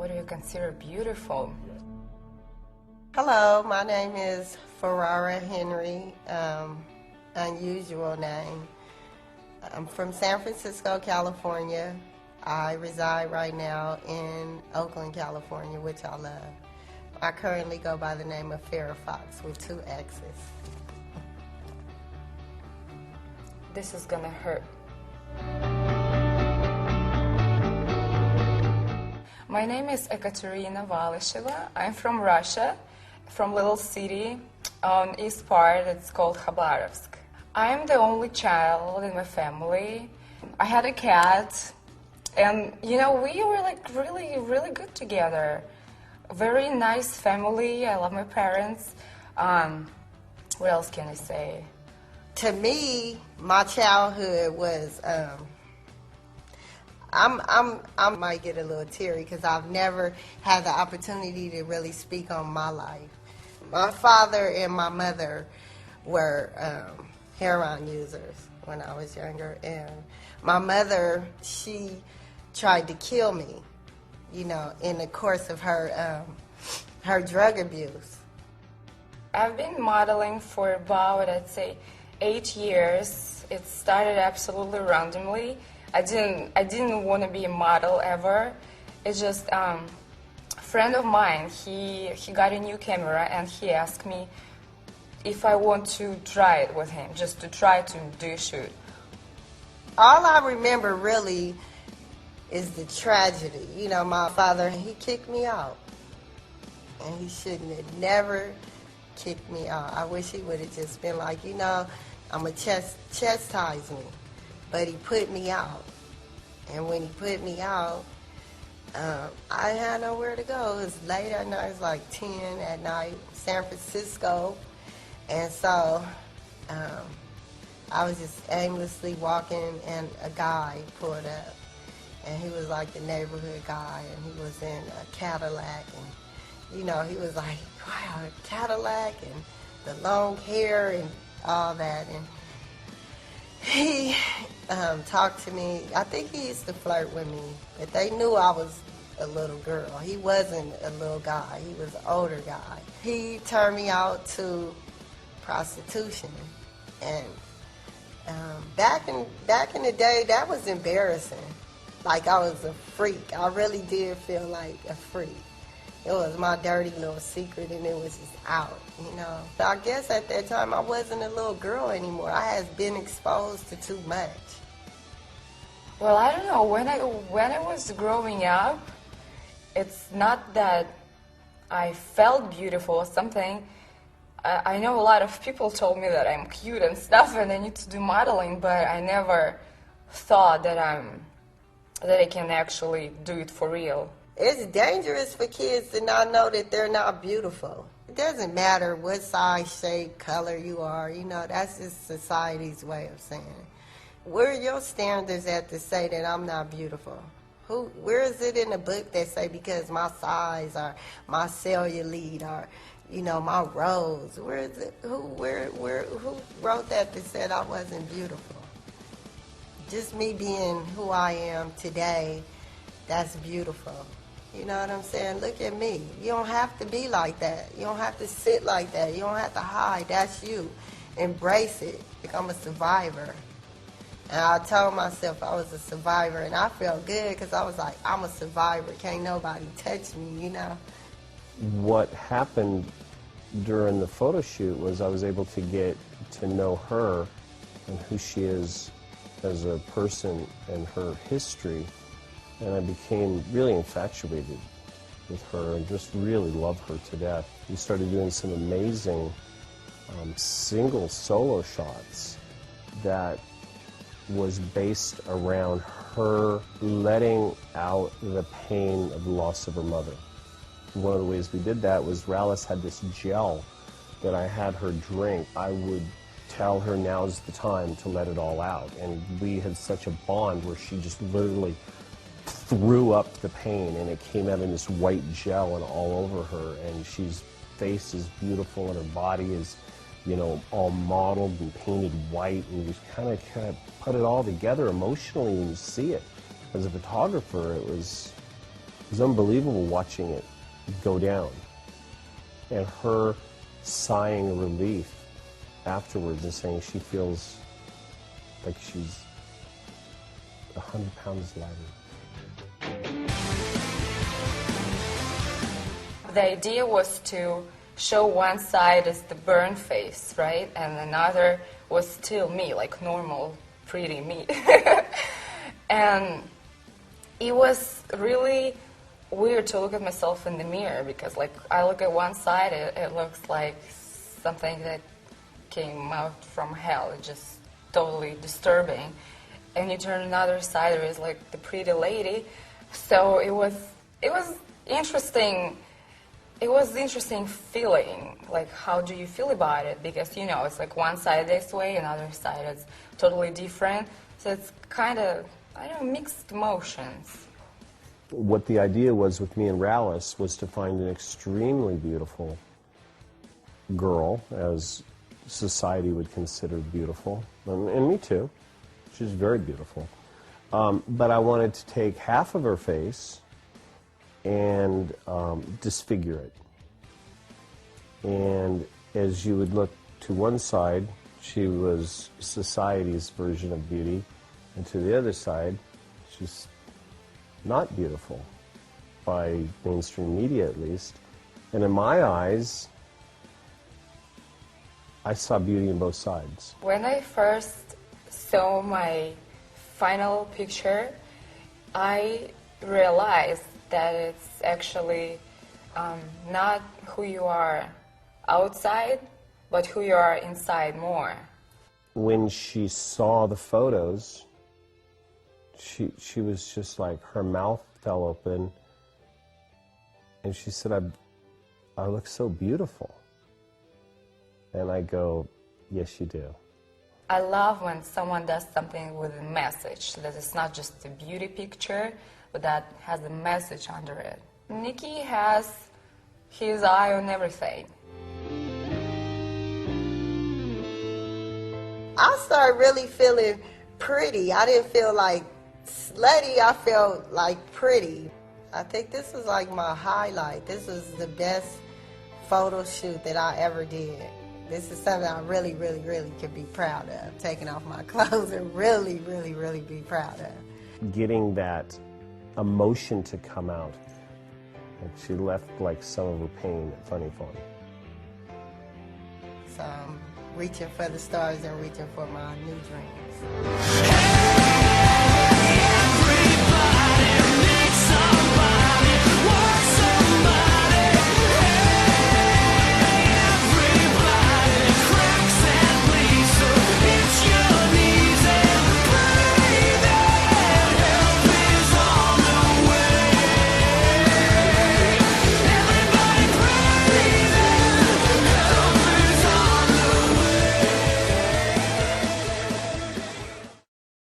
What do you consider beautiful? Hello, my name is Ferrara Henry, unusual name. I'm from San Francisco, California. I reside right now in Oakland, California, which I love. I currently go by the name of Farrah Fox with 2 X's. This is gonna hurt. My name is Ekaterina Valisheva. I'm from Russia, from little city on east part. It's called Khabarovsk. I'm the only child in my family. I had a cat, and we were like really, really good together. Very nice family. I love my parents. What else can I say? To me, my childhood was. I might get a little teary because I've never had the opportunity to really speak on my life. My father and my mother were heroin users when I was younger, and my mother, she tried to kill me, in the course of her drug abuse. I've been modeling for about, I'd say, 8 years. It started absolutely randomly. I didn't want to be a model ever. It's just a friend of mine, he got a new camera and he asked me if I want to try it with him, just to try to do a shoot. All I remember really is the tragedy. My father, he kicked me out. And he shouldn't have never kicked me out. I wish he would have just been like, I'm going to chastise me. But he put me out. And when he put me out, I had nowhere to go. It was late at night. It was like 10 at night, San Francisco. And so I was just aimlessly walking, and a guy pulled up. And he was like the neighborhood guy, and he was in a Cadillac. And, he was like, wow, a Cadillac, and the long hair and all that. And he talked to me. I think he used to flirt with me, but they knew I was a little girl. He wasn't a little guy. He was an older guy. He turned me out to prostitution. And back in the day, that was embarrassing. Like I was a freak. I really did feel like a freak. It was my dirty little secret, and it was just out, But I guess at that time, I wasn't a little girl anymore. I had been exposed to too much. Well, I don't know. When I was growing up, it's not that I felt beautiful or something. I know a lot of people told me that I'm cute and stuff, and I need to do modeling, but I never thought that I can actually do it for real. It's dangerous for kids to not know that they're not beautiful. It doesn't matter what size, shape, color you are. That's just society's way of saying it. Where are your standards at to say that I'm not beautiful? Where is it in the book that say because my size or my cellulite or, my rose? Where is it? Who wrote that said I wasn't beautiful? Just me being who I am today, that's beautiful. You know what I'm saying? Look at me. You don't have to be like that. You don't have to sit like that. You don't have to hide. That's you. Embrace it. Become a survivor. And I told myself I was a survivor, and I felt good because I was like, I'm a survivor. Can't nobody touch me, What happened during the photo shoot was I was able to get to know her and who she is as a person and her history. And I became really infatuated with her and just really loved her to death. We started doing some amazing single solo shots that was based around her letting out the pain of the loss of her mother. One of the ways we did that was Rallis had this gel that I had her drink. I would tell her now's the time to let it all out. And we had such a bond where she just literally threw up the pain, and it came out in this white gel and all over her, and she's face is beautiful and her body is, all modeled and painted white, and you just kind of put it all together emotionally when you see it. As a photographer, it was was unbelievable watching it go down. And her sighing relief afterwards and saying she feels like she's 100 pounds lighter. The idea was to show one side as the burnt face, right? And another was still me, like normal, pretty me. And it was really weird to look at myself in the mirror because, like, I look at one side, it looks like something that came out from hell. It's just totally disturbing. And you turn another side, there is like the pretty lady. So it was interesting. It was interesting feeling. Like, how do you feel about it? Because, you know, it's like one side this way, another side is totally different. So it's kind of, I don't know, mixed emotions. What the idea was with me and Rallis was to find an extremely beautiful girl, as society would consider beautiful, and me too. She's very beautiful. But I wanted to take half of her face and disfigure it. And as you would look to one side, she was society's version of beauty, and to the other side, she's not beautiful, by mainstream media at least. And in my eyes, I saw beauty in both sides. When I first saw my final picture, I realized that it's actually not who you are outside, but who you are inside more. When she saw the photos, she was just like, her mouth fell open, and she said, I look so beautiful. And I go, yes, you do. I love when someone does something with a message, that it's not just a beauty picture, but that has a message under it. Nikki has his eye on everything. I started really feeling pretty. I didn't feel like slutty, I felt like pretty. I think this was like my highlight. This was the best photo shoot that I ever did. This is something I really, really, really could be proud of. Taking off my clothes and really, really, really be proud of. Getting that emotion to come out. Like, she left like some of her pain at Funny Farm. So I'm reaching for the stars and reaching for my new dreams.